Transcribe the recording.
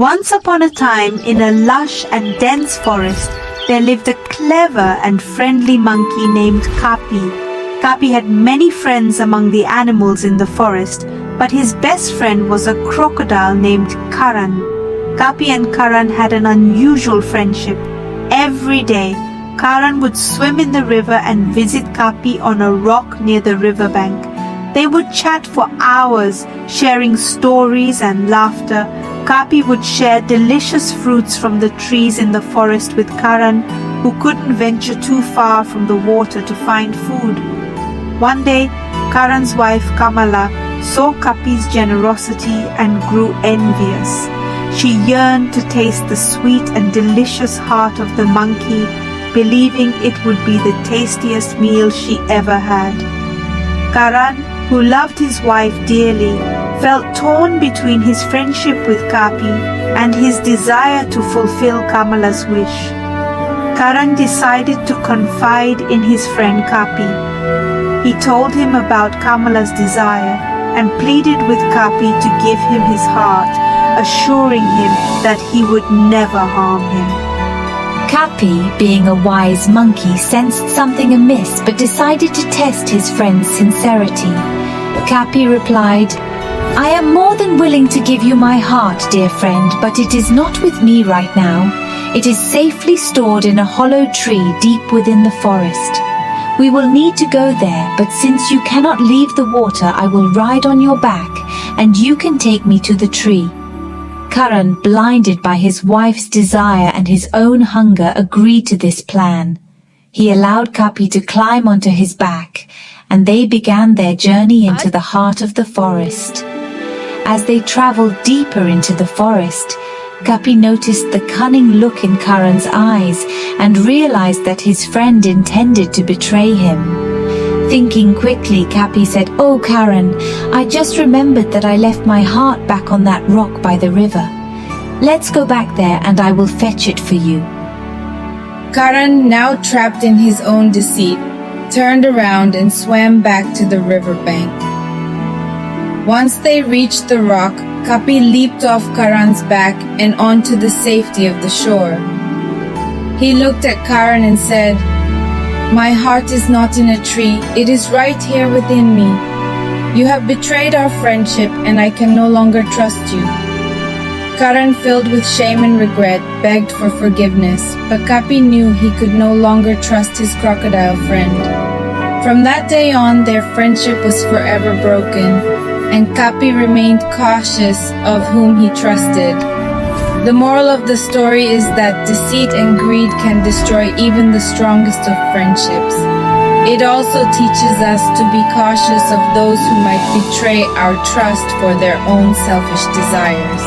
Once upon a time, in a lush and dense forest, there lived a clever and friendly monkey named Kapi. Kapi had many friends among the animals in the forest, but his best friend was a crocodile named Karan. Kapi and Karan had an unusual friendship. Every day, Karan would swim in the river and visit Kapi on a rock near the riverbank. They would chat for hours, sharing stories and laughter. Kapi would share delicious fruits from the trees in the forest with Karan, who couldn't venture too far from the water to find food. One day, Karan's wife Kamala saw Kapi's generosity and grew envious. She yearned to taste the sweet and delicious heart of the monkey, believing it would be the tastiest meal she ever had. Karan, who loved his wife dearly, felt torn between his friendship with Kapi and his desire to fulfill Kamala's wish. Karan decided to confide in his friend Kapi. He told him about Kamala's desire and pleaded with Kapi to give him his heart, assuring him that he would never harm him. Kapi, being a wise monkey, sensed something amiss but decided to test his friend's sincerity. Kapi replied, "I am more than willing to give you my heart, dear friend, but it is not with me right now. It is safely stored in a hollow tree deep within the forest. We will need to go there, but since you cannot leave the water, I will ride on your back, and you can take me to the tree." Karan, blinded by his wife's desire and his own hunger, agreed to this plan. He allowed Kapi to climb onto his back, and they began their journey into the heart of the forest. As they traveled deeper into the forest, Kapi noticed the cunning look in Karan's eyes and realized that his friend intended to betray him. Thinking quickly, Kapi said, "Oh Karan, I just remembered that I left my heart back on that rock by the river. Let's go back there and I will fetch it for you." Karan, now trapped in his own deceit, turned around and swam back to the riverbank. Once they reached the rock, Kapi leaped off Karan's back and onto the safety of the shore. He looked at Karan and said, "My heart is not in a tree, it is right here within me. You have betrayed our friendship and I can no longer trust you." Karan, filled with shame and regret, begged for forgiveness, but Kapi knew he could no longer trust his crocodile friend. From that day on, their friendship was forever broken, and Kapi remained cautious of whom he trusted. The moral of the story is that deceit and greed can destroy even the strongest of friendships. It also teaches us to be cautious of those who might betray our trust for their own selfish desires.